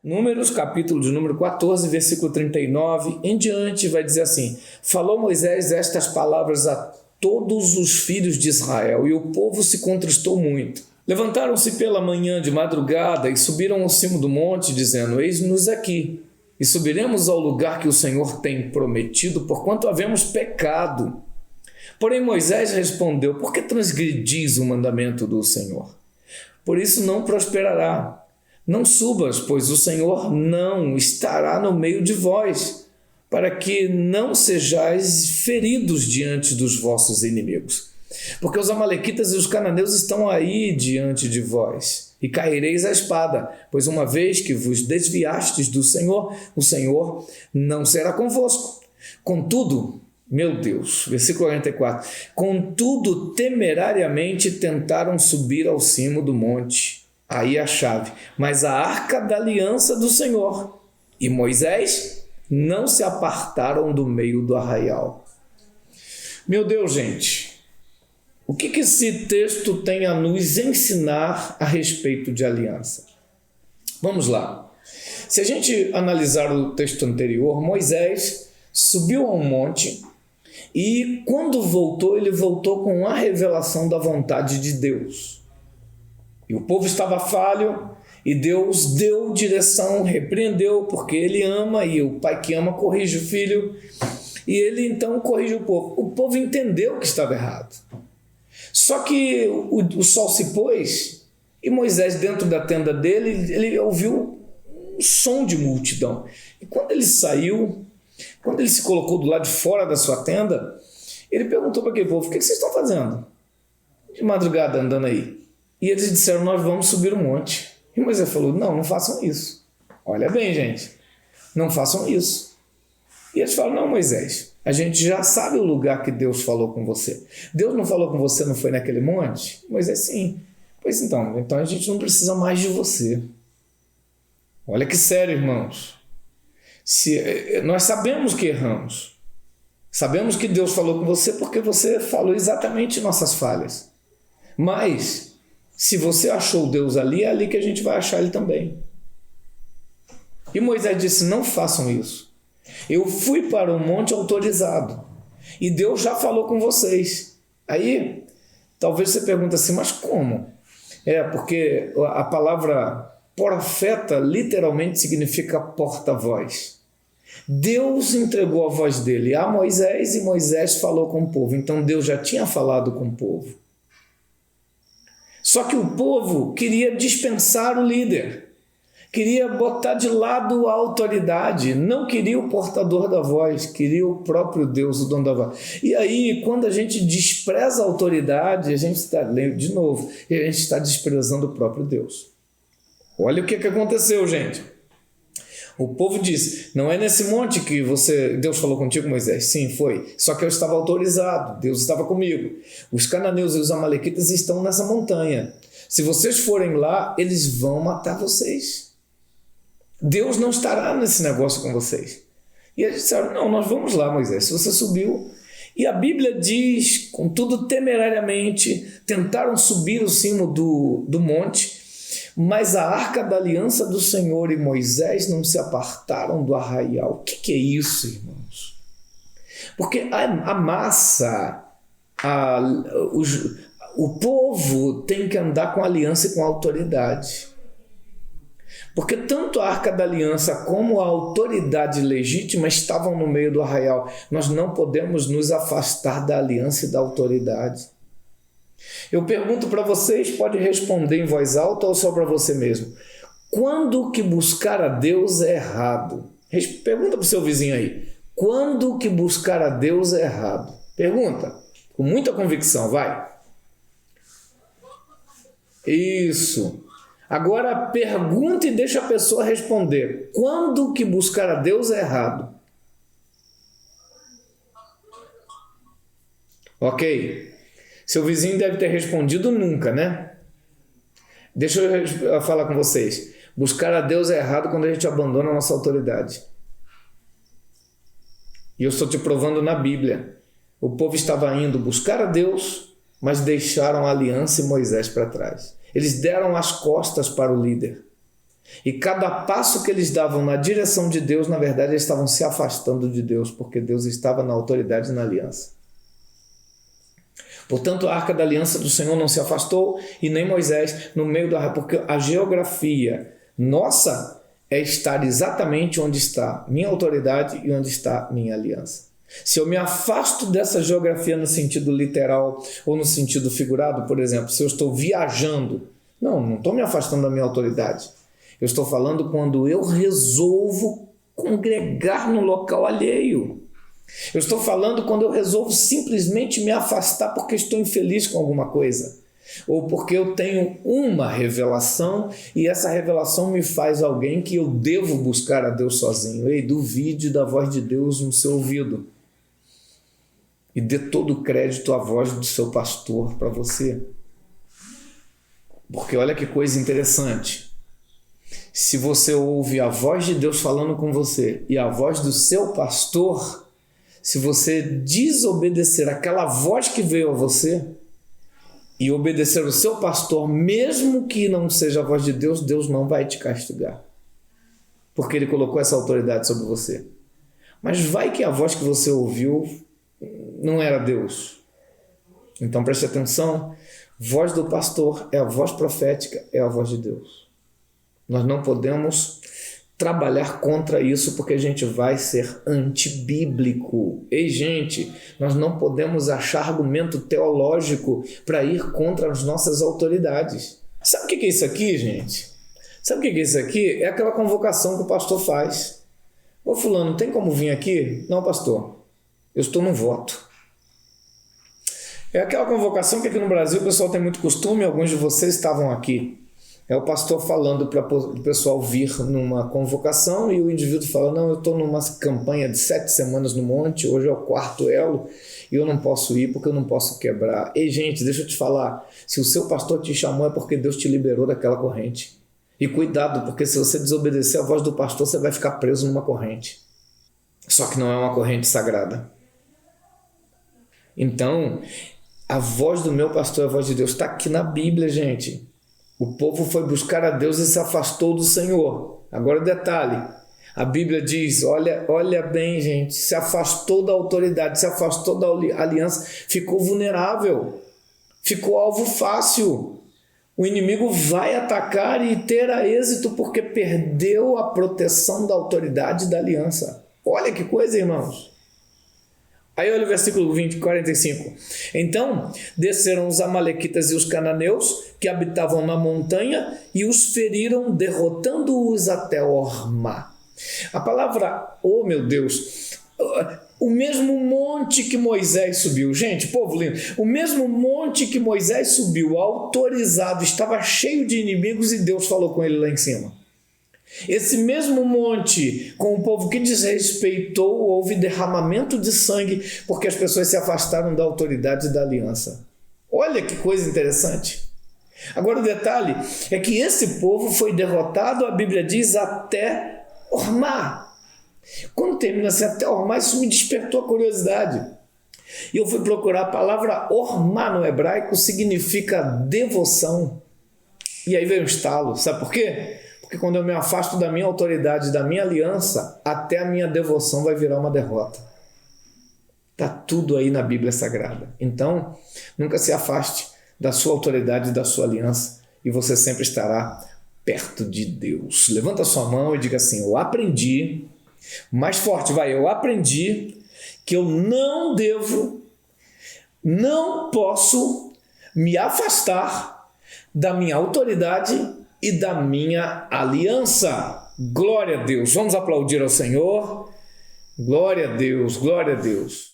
Números, capítulo de número 14, versículo 39 em diante, vai dizer assim: falou Moisés estas palavras a todos os filhos de Israel, e o povo se contristou muito. Levantaram-se pela manhã de madrugada e subiram ao cimo do monte, dizendo: eis-nos aqui, e subiremos ao lugar que o Senhor tem prometido, porquanto havemos pecado. Porém Moisés respondeu: por que transgredis o mandamento do Senhor? Por isso não prosperará. Não subas, pois o Senhor não estará no meio de vós, para que não sejais feridos diante dos vossos inimigos. Porque os amalequitas e os cananeus estão aí diante de vós, e caireis à espada, pois uma vez que vos desviastes do Senhor, o Senhor não será convosco. Contudo, meu Deus, versículo 44, contudo temerariamente tentaram subir ao cimo do monte, aí a chave, mas a arca da aliança do Senhor e Moisés não se apartaram do meio do arraial. Meu Deus, gente, o que esse texto tem a nos ensinar a respeito de aliança? Vamos lá. Se a gente analisar o texto anterior, Moisés subiu a um monte e quando voltou, ele voltou com a revelação da vontade de Deus. E o povo estava falho e Deus deu direção, repreendeu, porque ele ama e o pai que ama corrige o filho. E ele então corrige o povo. O povo entendeu que estava errado. Só que o sol se pôs e Moisés, dentro da tenda dele, ele ouviu um som de multidão. E quando ele saiu, quando ele se colocou do lado de fora da sua tenda, ele perguntou para aquele povo: o que vocês estão fazendo de madrugada andando aí? E eles disseram: nós vamos subir o monte. E Moisés falou: não façam isso. Olha bem, gente, não façam isso. E eles falaram: não, Moisés, a gente já sabe o lugar que Deus falou com você. Deus não falou com você, não foi naquele monte? Moisés: sim. Pois então a gente não precisa mais de você. Olha que sério, irmãos. Nós sabemos que erramos. Sabemos que Deus falou com você porque você falou exatamente nossas falhas. Mas se você achou Deus ali, é ali que a gente vai achar Ele também. E Moisés disse: não façam isso. Eu fui para o monte autorizado e Deus já falou com vocês. Aí, talvez você pergunte assim: mas como? Porque a palavra profeta literalmente significa porta-voz. Deus entregou a voz dele a Moisés e Moisés falou com o povo. Então Deus já tinha falado com o povo. Só que o povo queria dispensar o líder, queria botar de lado a autoridade, não queria o portador da voz, queria o próprio Deus, o dono da voz. E aí, quando a gente despreza a autoridade, a gente está, de novo, a gente está desprezando o próprio Deus. Olha o que aconteceu, gente. O povo disse: não é nesse monte que Deus falou contigo, Moisés? Sim, foi. Só que eu estava autorizado, Deus estava comigo. Os cananeus e os amalequitas estão nessa montanha. Se vocês forem lá, eles vão matar vocês. Deus não estará nesse negócio com vocês. E eles disseram: não, nós vamos lá, Moisés. Se você subiu... E a Bíblia diz, contudo, temerariamente, tentaram subir o cimo do monte, mas a arca da aliança do Senhor e Moisés não se apartaram do arraial. O que é isso, irmãos? Porque a massa, o povo tem que andar com aliança e com autoridade. Porque tanto a arca da aliança como a autoridade legítima estavam no meio do arraial. Nós não podemos nos afastar da aliança e da autoridade. Eu pergunto para vocês, pode responder em voz alta ou só para você mesmo: quando que buscar a Deus é errado? Pergunta para o seu vizinho aí: quando que buscar a Deus é errado? Pergunta, com muita convicção, vai. Isso. Agora pergunta e deixa a pessoa responder: quando que buscar a Deus é errado? Ok. Seu vizinho deve ter respondido nunca, né? Deixa eu falar com vocês. Buscar a Deus é errado quando a gente abandona a nossa autoridade. E eu estou te provando na Bíblia. O povo estava indo buscar a Deus, mas deixaram a aliança e Moisés para trás. Eles deram as costas para o líder. E cada passo que eles davam na direção de Deus, na verdade, eles estavam se afastando de Deus, porque Deus estava na autoridade e na aliança. Portanto, a arca da aliança do Senhor não se afastou e nem Moisés no meio da... Porque a geografia nossa é estar exatamente onde está minha autoridade e onde está minha aliança. Se eu me afasto dessa geografia no sentido literal ou no sentido figurado, por exemplo, se eu estou viajando, não estou me afastando da minha autoridade. Eu estou falando quando eu resolvo congregar no local alheio. Eu estou falando quando eu resolvo simplesmente me afastar porque estou infeliz com alguma coisa. Ou porque eu tenho uma revelação e essa revelação me faz alguém que eu devo buscar a Deus sozinho. Ei, duvide da voz de Deus no seu ouvido. E dê todo o crédito à voz do seu pastor para você. Porque olha que coisa interessante. Se você ouve a voz de Deus falando com você e a voz do seu pastor, se você desobedecer aquela voz que veio a você e obedecer o seu pastor, mesmo que não seja a voz de Deus, Deus não vai te castigar. Porque Ele colocou essa autoridade sobre você. Mas vai que a voz que você ouviu não era Deus. Então preste atenção, voz do pastor é a voz profética, é a voz de Deus. Nós não podemos trabalhar contra isso porque a gente vai ser antibíblico. Ei, gente, nós não podemos achar argumento teológico para ir contra as nossas autoridades. Sabe o que é isso aqui, gente? Sabe o que é isso aqui? É aquela convocação que o pastor faz. Ô fulano, tem como vir aqui? Não, pastor, eu estou no voto. É aquela convocação que aqui no Brasil o pessoal tem muito costume, alguns de vocês estavam aqui. É o pastor falando para o pessoal vir numa convocação e o indivíduo fala, não, eu estou numa campanha de 7 semanas no monte, hoje é o 4º elo e eu não posso ir porque eu não posso quebrar. Ei, gente, deixa eu te falar, se o seu pastor te chamou é porque Deus te liberou daquela corrente. E cuidado, porque se você desobedecer a voz do pastor, você vai ficar preso numa corrente. Só que não é uma corrente sagrada. Então, a voz do meu pastor, a voz de Deus, está aqui na Bíblia, gente. O povo foi buscar a Deus e se afastou do Senhor. Agora detalhe, a Bíblia diz, olha bem, gente, se afastou da autoridade, se afastou da aliança, ficou vulnerável, ficou alvo fácil. O inimigo vai atacar e terá êxito porque perdeu a proteção da autoridade e da aliança. Olha que coisa, irmãos. Aí olha o versículo 45. Então desceram os amalequitas e os cananeus que habitavam na montanha e os feriram, derrotando-os até Hormá. A palavra, oh meu Deus, o mesmo monte que Moisés subiu. Gente, povo lindo, o mesmo monte que Moisés subiu, autorizado, estava cheio de inimigos e Deus falou com ele lá em cima. Esse mesmo monte, com o povo que desrespeitou, houve derramamento de sangue, porque as pessoas se afastaram da autoridade e da aliança. Olha que coisa interessante. Agora o detalhe é que esse povo foi derrotado, a Bíblia diz, até Hormá. Quando termina-se até Hormá, isso me despertou a curiosidade. E eu fui procurar a palavra Hormá no hebraico, significa devoção. E aí veio um estalo, sabe por quê? Porque quando eu me afasto da minha autoridade, da minha aliança, até a minha devoção vai virar uma derrota. Está tudo aí na Bíblia Sagrada. Então, nunca se afaste da sua autoridade e da sua aliança e você sempre estará perto de Deus. Levanta a sua mão e diga assim, eu aprendi, mais forte, vai, eu aprendi que eu não devo, não posso me afastar da minha autoridade e da minha aliança. Glória a Deus. Vamos aplaudir ao Senhor. Glória a Deus, glória a Deus.